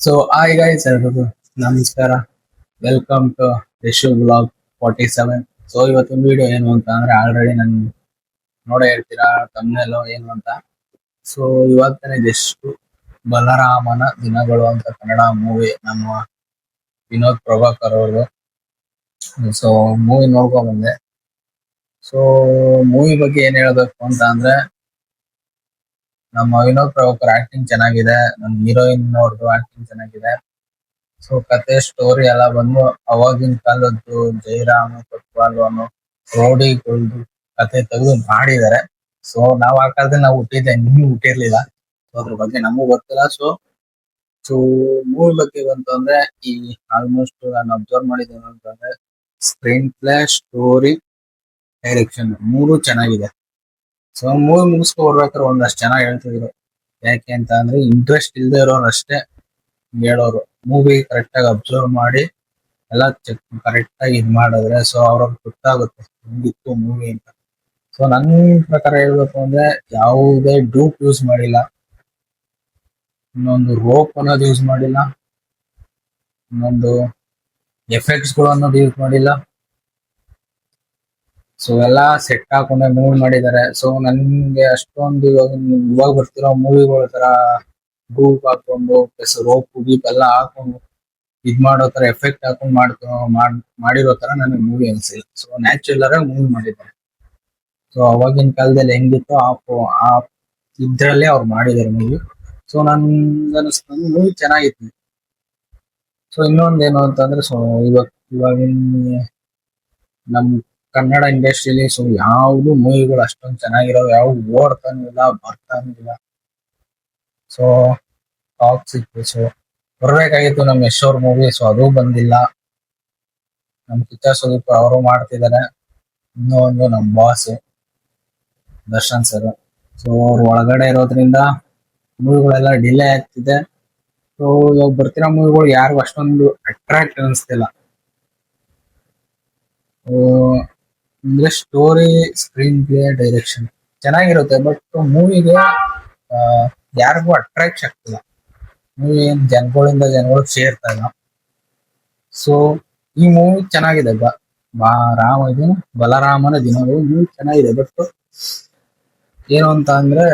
Hi guys ಎಲ್ರಿಗೂ ನಮಸ್ಕಾರ. Welcome to Rishu blog 47. ಇವತ್ತಿನ ವಿಡಿಯೋ ಏನು ಅಂತ ಅಂದ್ರೆ ಆಲ್ರೆಡಿ ನಾನು ನೋಡೇ ಹೇಳ್ತೀರಾ ತಮ್ಮನೆಲ್ಲೋ ಏನು ಅಂತ. ಸೊ ಇವಾಗ ತಾನೇ ಜಸ್ಟ್ ಬಲರಾಮನ ದಿನಗಳು ಅಂತ ಕನ್ನಡ ಮೂವಿ ನಮ್ಮ ವಿನೋದ್ ಪ್ರಭಾಕರ್ ಅವ್ರದ್ದು. ಸೊ ಮೂವಿ ನೋಡ್ಕೊಂಡ್ ಬಂದೆ. ಸೊ ಮೂವಿ ಬಗ್ಗೆ ಏನ್ ಹೇಳ್ಬೇಕು ಅಂತ ಅಂದ್ರೆ ನಮ್ಮ ವಿನೋದ್ ಪ್ರಭಾಕರ್ ಆಕ್ಟಿಂಗ್ ಚೆನ್ನಾಗಿದೆ, ನಮ್ಮ ಹೀರೋಯಿನ್ ಅವ್ರದ್ದು ಆಕ್ಟಿಂಗ್ ಚೆನ್ನಾಗಿದೆ. ಸೊ ಕತೆ ಸ್ಟೋರಿ ಎಲ್ಲ ಬಂದು ಅವಾಗಿನ ಕಾಲದ್ದು ಜೈರಾಮ್ ಕೊತ್ವಾಲ್ ಅನ್ನೋ ರೌಡಿಗಳ್ದು ಕತೆ ತೆಗೆದು ಮಾಡಿದ್ದಾರೆ. ಸೊ ನಾವ್ ಆ ಕಾಲದಲ್ಲಿ ನಾವು ಹುಟ್ಟಿದ್ದೆ, ನೀವು ಹುಟ್ಟಿರ್ಲಿಲ್ಲ. ಸೊ ಅದ್ರ ಬಗ್ಗೆ ನಮಗೂ ಗೊತ್ತಿಲ್ಲ. ಸೊ ಮೂವಿ ಬಗ್ಗೆ ಬಂತು ಅಂದ್ರೆ ಈ ಆಲ್ಮೋಸ್ಟ್ ನಾನು ಅಬ್ಸರ್ವ್ ಮಾಡಿದ್ದೇನೆ ಅಂತಂದ್ರೆ ಸ್ಕ್ರೀನ್ ಪ್ಲೇ, ಸ್ಟೋರಿ, ಡೈರೆಕ್ಷನ್ ಮೂರು ಚೆನ್ನಾಗಿದೆ. ಸೊ ಮೂವಿ ಮುಗಿಸ್ಕೊ ಬರ್ಬೇಕಾದ್ರೆ ಒಂದಷ್ಟು ಚೆನ್ನಾಗಿ ಹೇಳ್ತಿದ್ರು. ಯಾಕೆ ಅಂತ ಅಂದ್ರೆ ಇಂಟ್ರೆಸ್ಟ್ ಇಲ್ದೇ ಇರೋರು ಅಷ್ಟೇ ಹೇಳೋರು. ಮೂವಿ ಕರೆಕ್ಟ್ ಆಗಿ ಅಬ್ಸರ್ವ್ ಮಾಡಿ ಎಲ್ಲ ಚೆಕ್ ಕರೆಕ್ಟ್ ಆಗಿ ಇದ್ ಮಾಡಿದ್ರೆ ಸೊ ಅವ್ರವ್ರಿಗೆ ಗೊತ್ತಾಗುತ್ತೆ ಹೆಂಗಿತ್ತು ಮೂವಿ ಅಂತ. ಸೊ ನನ್ ಪ್ರಕಾರ ಹೇಳ್ಬೇಕು ಅಂದ್ರೆ ಯಾವುದೇ ಡೂಪ್ ಯೂಸ್ ಮಾಡಿಲ್ಲ, ಇನ್ನೊಂದು ರೋಪ್ ಅನ್ನೋದು ಯೂಸ್ ಮಾಡಿಲ್ಲ, ಇನ್ನೊಂದು ಎಫೆಕ್ಟ್ಸ್ ಗಳು ಅನ್ನೋದು ಯೂಸ್ ಮಾಡಿಲ್ಲ. ಸೊ ಎಲ್ಲಾ ಸೆಟ್ ಹಾಕೊಂಡೆ ಮೂವಿ ಮಾಡಿದ್ದಾರೆ. ಸೊ ನನ್ಗೆ ಅಷ್ಟೊಂದು ಇವಾಗ ಬರ್ತಿರೋ ಮೂವಿಗಳ ತರ ಡೂಪ್ ಹಾಕೊಂಡು ಪ್ಲಸ್ ರೋಪ್ ಗೀಪ್ ಎಲ್ಲ ಹಾಕೊಂಡು ಇದ್ ಮಾಡೋ ತರ ಎಫೆಕ್ಟ್ ಹಾಕೊಂಡು ಮಾಡಿರೋ ತರ ನನಗೆ ಮೂವಿ ಅನ್ಸಿಲ್ಲ. ಸೊ ನ್ಯಾಚುರಲ್ ಆಗಿ ಮೂವಿ ಮಾಡಿದ್ದಾರೆ. ಸೊ ಅವಾಗಿನ ಕಾಲದಲ್ಲಿ ಹೆಂಗಿತ್ತು ಆ ಇದ್ರಲ್ಲೇ ಅವ್ರು ಮಾಡಿದ್ದಾರೆ ಮೂವಿ. ಸೊ ಅನಿಸ್ತು ಮೂವಿ ಚೆನ್ನಾಗಿತ್ತು. ಸೊ ಇನ್ನೊಂದೇನು ಅಂತಂದ್ರೆ ಸೊ ಇವಾಗಿನ ನಮ್ ಕನ್ನಡ ಇಂಡಸ್ಟ್ರಿಯಲ್ಲಿ ಸೊ ಯಾವ್ದು ಮೂವಿಗಳು ಅಷ್ಟೊಂದು ಚೆನ್ನಾಗಿರೋ ಯಾವ ಓಡ್ತಾನೂ ಇಲ್ಲ, ಬರ್ತಾನೂ ಇಲ್ಲ. ಸೊ ಟಾಕ್ಸಿಕ್ ಸೊ ಬರ್ಬೇಕಾಗಿತ್ತು ನಮ್ ಯಶ್ ಅವ್ರ ಮೂವಿ. ಸೊ ಅದು ಬಂದಿಲ್ಲ. ನಮ್ ಕಿಚ್ಚ ಸುದೀಪ್ ಅವರು ಮಾಡ್ತಿದ್ದಾರೆ. ಇನ್ನೂ ಒಂದು ನಮ್ ಬಾಸ್ ದರ್ಶನ್ ಸರ್. ಸೊ ಅವ್ರು ಒಳಗಡೆ ಇರೋದ್ರಿಂದ ಮೂವಿಗಳೆಲ್ಲ ಡಿಲೇ ಆಗ್ತಿದೆ. ಸೊ ಇವಾಗ ಬರ್ತಿರೋ ಮೂವಿಗಳು ಯಾರಿಗೂ ಅಷ್ಟೊಂದು ಅಟ್ರಾಕ್ಟ್ ಅನಿಸ್ತಿಲ್ಲ. ಅಂದ್ರೆ ಸ್ಟೋರಿ, ಸ್ಕ್ರೀನ್ ಪ್ಲೇ, ಡೈರೆಕ್ಷನ್ ಚೆನ್ನಾಗಿರುತ್ತೆ, ಬಟ್ ಮೂವಿಗೆ ಯಾರಿಗೂ ಅಟ್ರಾಕ್ಟ್ ಆಗ್ತಿಲ್ಲ. ಮೂವಿ ಏನ್ ಜನಗಳಿಗೆ ಸೇರ್ತಾ ಇಲ್ಲ. ಸೊ ಈ ಮೂವಿ ಚೆನ್ನಾಗಿದೆ. ಬಲರಾಮನ ದಿನಗಳು ಮೂವಿ ಚೆನ್ನಾಗಿದೆ. ಬಟ್ ಏನು ಅಂತ ಅಂದ್ರೆ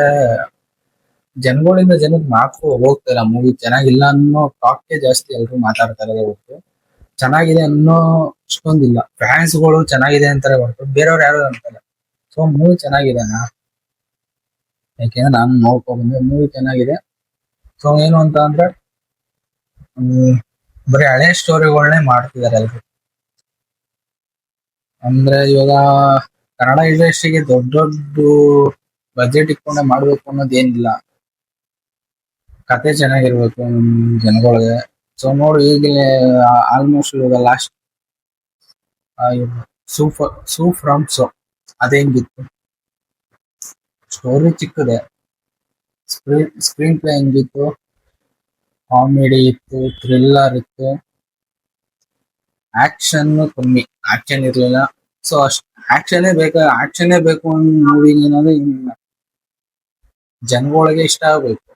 ಜನಗಳಿಂದ ಜನಕ್ಕೆ ಮಾತು ಹೋಗ್ತಾ ಇಲ್ಲ. ಮೂವಿ ಚೆನ್ನಾಗಿಲ್ಲ ಅನ್ನೋ ಟಾಕ್ಗೆ ಜಾಸ್ತಿ ಎಲ್ರು ಮಾತಾಡ್ತಾ ಇರೋದೇ ಹೊರತು ಚೆನ್ನಾಗಿದೆ ಅನ್ನೋ ಅಷ್ಟೊಂದಿಲ್ಲ. ಫ್ಯಾನ್ಸ್ಗಳು ಚೆನ್ನಾಗಿದೆ ಅಂತಾರೆ ಹೊರತು ಬೇರೆಯವ್ರು ಯಾರು ಅಂತಾರೆ. ಸೊ ಮೂವಿ ಚೆನ್ನಾಗಿದೆನಾ, ಯಾಕೆಂದ್ರೆ ನಾನು ನೋಡ್ಕೊಂಡ್ಬಂದೆ ಮೂವಿ ಚೆನ್ನಾಗಿದೆ. ಸೊ ಏನು ಅಂತ ಅಂದ್ರೆ ಬರೀ ಹಳೆ ಸ್ಟೋರಿಗಳನ್ನೇ ಮಾಡ್ತಿದ್ದಾರೆ ಎಲ್ರು. ಅಂದ್ರೆ ಇವಾಗ ಕನ್ನಡ ಇಂಡಸ್ಟ್ರಿಗೆ ದೊಡ್ಡ ದೊಡ್ಡ ಬಜೆಟ್ ಇಟ್ಕೊಂಡೆ ಮಾಡ್ಬೇಕು ಅನ್ನೋದೇನಿಲ್ಲ. ಕತೆ ಚೆನ್ನಾಗಿರ್ಬೇಕು ನಮ್ ಜನಗಳಿಗೆ. ಸೊ ನೋಡಿ ಈಗಲೇ ಆಲ್ಮೋಸ್ಟ್ ಇವಾಗ ಲಾಸ್ಟ್ ಫ್ರಮ್ ಸೊ ಅದೇಂಗಿತ್ತು, ಸ್ಟೋರಿ ಚಿಕ್ಕದೆ, ಸ್ಕ್ರೀನ್ ಪ್ಲೇ ಹೆಂಗಿತ್ತು, ಕಾಮಿಡಿ ಇತ್ತು, ಥ್ರಿಲ್ಲರ್ ಇತ್ತು, ಆಕ್ಷನ್ ಕಮ್ಮಿ, ಆಕ್ಷನ್ ಇರ್ಲಿಲ್ಲ. ಸೊ ಅಷ್ಟ್ ಆಕ್ಷನೇ ಬೇಕು ಅನ್ನೋ ಮೂವಿಗೆ ಏನಾದ್ರೆ ಜನಗಳಿಗೆ ಇಷ್ಟ ಆಗ್ಬೇಕು,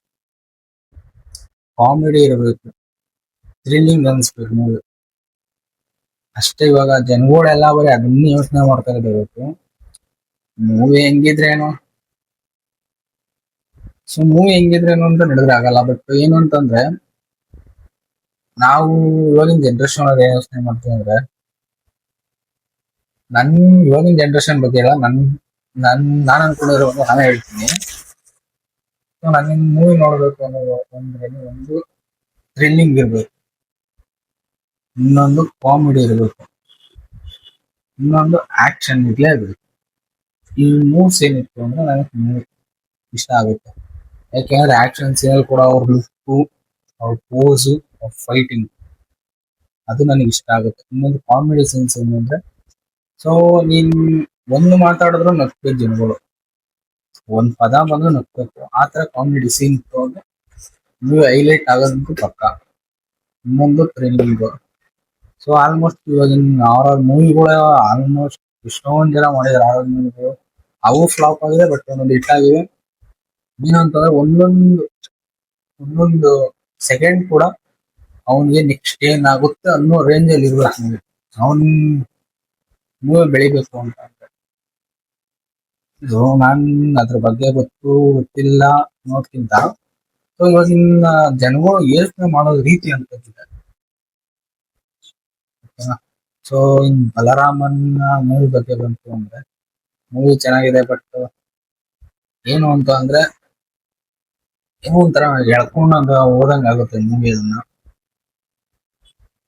ಕಾಮಿಡಿ ಇರಬೇಕು, ಥ್ರಿಲ್ಲಿಂಗ್ ಅನ್ಸ್ಬೇಕು ಮೂವಿ ಅಷ್ಟೇ. ಇವಾಗ ಜನಗಳೆಲ್ಲ ಬರೀ ಅದನ್ನೇ ಯೋಚನೆ ಮಾಡ್ತಾ ಇರಬೇಕು, ಮೂವಿ ಹೆಂಗಿದ್ರೇನು. ಸೊ ಮೂವಿ ಹೆಂಗಿದ್ರೇನು ಅಂತ ನಡೆದ್ರೆ ಆಗಲ್ಲ. ಬಟ್ ಏನು ಅಂತಂದ್ರೆ ನಾವು ಇವಾಗಿನ ಜನರೇಷನ್ ಅವ್ರು ಏನ್ ಯೋಚನೆ ಮಾಡ್ತೀವಿ ಅಂದ್ರೆ, ಇವಾಗಿನ ಜನರೇಷನ್ ಬಗ್ಗೆ ಇಲ್ಲ, ನಾನು ಅನ್ಕೊಂಡಿರೋ ನಾನೇ ಹೇಳ್ತೀನಿ. ಸೊ ನನ್ ಮೂವಿ ನೋಡ್ಬೇಕು ಅನ್ನೋದು ಅಂದ್ರೆ ಒಂದು ಥ್ರಿಲ್ಲಿಂಗ್ ಇರ್ಬೇಕು, ಇನ್ನೊಂದು ಕಾಮಿಡಿ ಇರಬೇಕು, ಇನ್ನೊಂದು ಆಕ್ಷನ್ ಇರ್ಲೇಬೇಕು. ಈ ಮೂವ್ಸ್ ಏನಿತ್ತು ಅಂದ್ರೆ ನನಗೆ ಇಷ್ಟ ಆಗುತ್ತೆ. ಯಾಕೆಂದ್ರೆ ಆಕ್ಷನ್ ಸೀನ್ ಕೂಡ ಅವ್ರ ಲುಕ್ಕು, ಅವ್ರ ಪೋಸು, ಅವ್ರ ಫೈಟಿಂಗ್ ಅದು ನನಗೆ ಇಷ್ಟ ಆಗುತ್ತೆ. ಇನ್ನೊಂದು ಕಾಮಿಡಿ ಸೀನ್ಸ್ ಏನಂದ್ರೆ ಸೊ ನೀನ್ ಒಂದು ಮಾತಾಡಿದ್ರು ನಗ್ಬೇಕು ಜನಗಳು, ಒಂದ್ ಪದ ಬಂದ್ರು ನಗ್ಬೇಕು. ಆತರ ಕಾಮಿಡಿ ಸೀನ್ ಇತ್ತು ಅಂದ್ರೆ ನೀವು ಹೈಲೈಟ್ ಆಗೋದಂತೂ ಪಕ್ಕ. ಇನ್ನೊಂದು ಥ್ರಿಲ್ಲಿಂಗ್. ಸೊ ಆಲ್ಮೋಸ್ಟ್ ಇವಾಗಿನ ಆರ್ ಮೂವಿಗಳು ಆಲ್ಮೋಸ್ಟ್ ಎಷ್ಟೊಂದ್ ಜನ ಮಾಡಿದಾರೆ ಆರ್ ಮೂವಿಗಳು. ಅವು ಫ್ಲಾಪ್ ಆಗಿದೆ, ಬಟ್ ಒಂದೊಂದು ಹಿಟ್ ಆಗಿವೆ. ಏನಂತಂದ್ರೆ ಒಂದೊಂದು ಸೆಕೆಂಡ್ ಕೂಡ ಅವನಿಗೆ ನೆಕ್ಸ್ಟ್ ಏನಾಗುತ್ತೆ ಅನ್ನೋ ರೇಂಜ್ ಅಲ್ಲಿ ಇರ್ಬೇಕು ನೀವು. ಅವನ್ ಮೂವಿ ಬೆಳಿಬೇಕು ಅಂತ ಅಂದ್ರೆ ಸೊ ನಾನ್ ಅದ್ರ ಬಗ್ಗೆ ಗೊತ್ತಿಲ್ಲ ಅನ್ನೋದ್ಕಿಂತ ಸೊ ಇವಾಗಿನ ಜನಗಳು ಯೋಚನೆ ಮಾಡೋದ್ ರೀತಿ ಅಂತ ಸೊ ಇನ್ ಬಲರಾಮನ್ ಮೂವಿ ಬಗ್ಗೆ ಬಂತು ಅಂದ್ರೆ ಮೂವಿ ಚೆನ್ನಾಗಿದೆ. ಬಟ್ ಏನು ಅಂತ ಅಂದ್ರೆ ಏನೋ ಒಂಥರ ಎಳ್ಕೊಂಡಂಗ ಓದಂಗ ಆಗುತ್ತೆ ಮೂವಿ. ಅದನ್ನ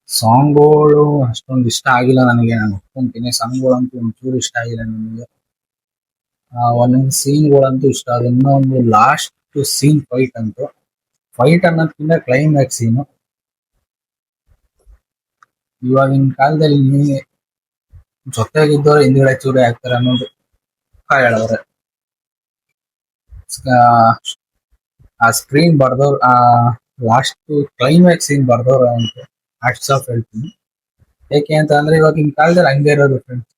ಸಾಂಗ್ಗಳು ಅಷ್ಟೊಂದು ಇಷ್ಟ ಆಗಿಲ್ಲ ನನಗೆ. ನಾನು ಒಪ್ಕೊಂತೀನಿ, ಸಾಂಗ್ಗಳು ಅಂತೂ ಒಂಚೂರು ಇಷ್ಟ ಆಗಿಲ್ಲ ನನಗೆ. ಒಂದೊಂದು ಸೀನ್ಗಳಂತೂ ಇಷ್ಟ ಆದ. ಇನ್ನೊಂದು ಲಾಸ್ಟ್ ಸೀನ್ ಫೈಟ್ ಅನ್ನೋದ್ಕಿಂತ ಕ್ಲೈಮ್ಯಾಕ್ಸ್ ಸೀನು. ಇವಾಗಿನ ಕಾಲದಲ್ಲಿ ಜೊತೆಗಿದ್ದವ್ರು ಹಿಂದ್ಗಡೆ ಚೂರಿ ಆಗ್ತಾರೆ ಅನ್ನೋದು ಹೇಳವ್ರೆ. ಆ ಸ್ಕ್ರೀನ್ ಬರ್ದವ್ರು, ಆ ಲಾಸ್ಟ್ ಕ್ಲೈಮ್ಯಾಕ್ಸ್ ಸೀನ್ ಬರ್ದವ್ರು ಅಂತ ಹ್ಯಾಟ್ಸ್ ಆಫ್ ಹೇಳ್ತೀನಿ. ಯಾಕೆ ಅಂತ ಅಂದ್ರೆ ಇವಾಗಿನ ಕಾಲದಲ್ಲಿ ಹಂಗೆ ಇರೋದು ಫ್ರೆಂಡ್ಸ್.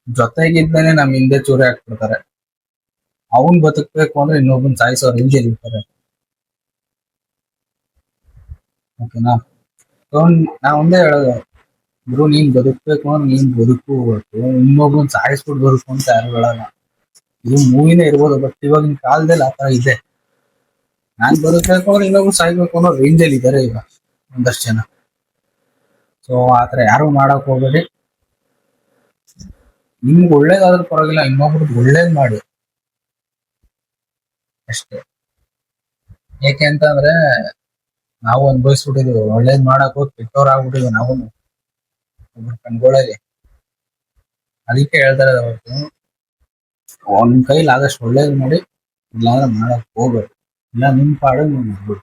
ಜೊತೆಗಿದ್ದಾನೆ ನಮ್ ಹಿಂದೆ ಚೂರಿ ಹಾಕ್ಬಿಡ್ತಾರೆ. ಅವನ್ ಬದುಕ್ಬೇಕು ಅಂದ್ರೆ ಇನ್ನೊಬ್ಬನ್ ಸಾಯಿಸೋ ರೇಂಜಲ್ಲಿ ಇರ್ತಾರೆ. ಓಕೆನಾ? ನಾ ಒಂದೇ ಹೇಳೋದು, ಗುರು ನೀನ್ ಬದುಕ್ಬೇಕು ಅಂದ್ರೆ ನೀನ್ ಬದುಕು, ಇನ್ನೊಬ್ಬನ್ ಸಾಯಿಸ್ಬಿಟ್ಟು ಬದುಕು ಅಂತ ಯಾರು ಹೇಳಲ್ಲ. ಇದು ಮೂವಿನೇ ಇರ್ಬೋದು, ಬಟ್ ಇವಾಗಿನ ಕಾಲದಲ್ಲಿ ಆತರ ಇದೆ. ನಾನ್ ಬದುಕ್ಬೇಕು ಅಂದ್ರೆ ಇನ್ನೊಬ್ರು ಸಾಯ್ಬೇಕು ಅನ್ನೋ ರೇಂಜಲ್ಲಿ ಇದಾರೆ ಈಗ ಒಂದಷ್ಟು ಜನ. ಸೊ ಆತರ ಯಾರು ಮಾಡಕ್ ಹೋಗ್ಬೇಡಿ. ನಿಮ್ಗೆ ಒಳ್ಳೇದಾದ್ರೂ ಪರವಾಗಿಲ್ಲ, ಇನ್ನೊಬ್ರಿಗೆ ಒಳ್ಳೇದ್ ಮಾಡಿ ಅಷ್ಟೇ. ಏಕೆ ಅಂತ ಅಂದ್ರೆ ನಾವು ಅನ್ಭವಿಸ್ಬಿಟ್ಟಿದ್ವಿ, ಒಳ್ಳೇದ್ ಮಾಡಕ್ ಹೋಗಿ ಕೆಟ್ಟವ್ರ ಆಗ್ಬಿಟ್ಟಿದ್ವಿ ನಾವು ಒಬ್ರು ಕಣ್ಗೊಳಗೆ. ಅದಕ್ಕೆ ಹೇಳ್ತಾರೆ ಅವತ್ತು, ಒಂದ್ ಕೈಲಿ ಆದಷ್ಟು ಒಳ್ಳೇದ್ ಮಾಡಿ, ಇಲ್ಲಾಂದ್ರೆ ಮಾಡಕ್ ಹೋಗ್ಬೇಡಿ. ಇಲ್ಲ ನಿಮ್ ಪಾಡು ನೀವು ಮಾಡ್ಬಿಡಿ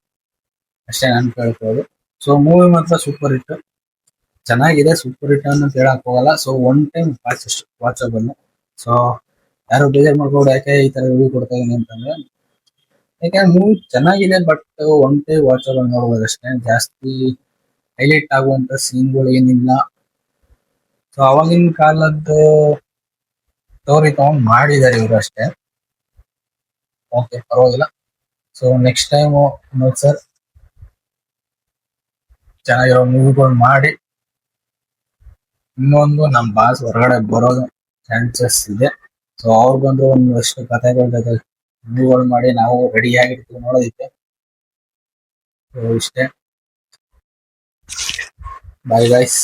ಅಷ್ಟೇ ನಾನು ಕೇಳ್ಕೊಳ್ಳೋದು. ಸೊ ಮೂವಿ ಮಾತ್ರ ಸೂಪರ್ ಹಿಟ್, ಚೆನ್ನಾಗಿದೆ. ಸೂಪರ್ ಹಿಟ್ ಅಂತ ಹೇಳಕ್ ಹೋಗಲ್ಲ. So one time watchable. So ಯಾರು ಬೇಜಾರ್ ಮಾಡ್ಕೊಂಡು ಯಾಕೆ ಈ ತರ ರಿವ್ಯೂ ಕೊಡ್ತಾ ಇದೀನಿ ಅಂತಂದ್ರೆ, ಯಾಕಂದ್ರೆ ಮೂವಿ ಚೆನ್ನಾಗಿದೆ, ಬಟ್ ಒನ್ ಟೈಮ್ ವಾಚಬಲ್ ನೋಡ್ಬೋದು ಅಷ್ಟೇ. ಜಾಸ್ತಿ ಹೈಲೈಟ್ ಆಗುವಂತ ಸೀನ್ಗಳು ಏನಿಲ್ಲ. ಸೊ ಅವಾಗಿನ ಕಾಲದ್ದು ಸ್ಟೋರಿ ತಗೊಂಡ್ ಮಾಡಿದ್ದಾರೆ ಇವರು ಅಷ್ಟೇ. ಓಕೆ, ಪರವಾಗಿಲ್ಲ. ಸೊ ನೆಕ್ಸ್ಟ್ ಟೈಮ್ ನೋಡಿ ಸರ್, ಚೆನ್ನಾಗಿರೋ ಮೂವಿಗಳು ಮಾಡಿ. ಇನ್ನೊಂದು ನಮ್ ಬಾಸ್ ಹೊರಗಡೆ ಬರೋದು ಚಾನ್ಸಸ್ ಇದೆ. ಸೊ ಅವ್ರು ಬಂದು ಒಂದಷ್ಟು ಕಥೆಗಳ ಜೊತೆ ಮೂವಿಗಳು ಮಾಡಿ ನಾವು ರೆಡಿ ಆಗಿರ್ತೀವಿ ನೋಡೋದಿಕ್ಕೆ. ಸೊ ಇಷ್ಟೇ. Bye guys.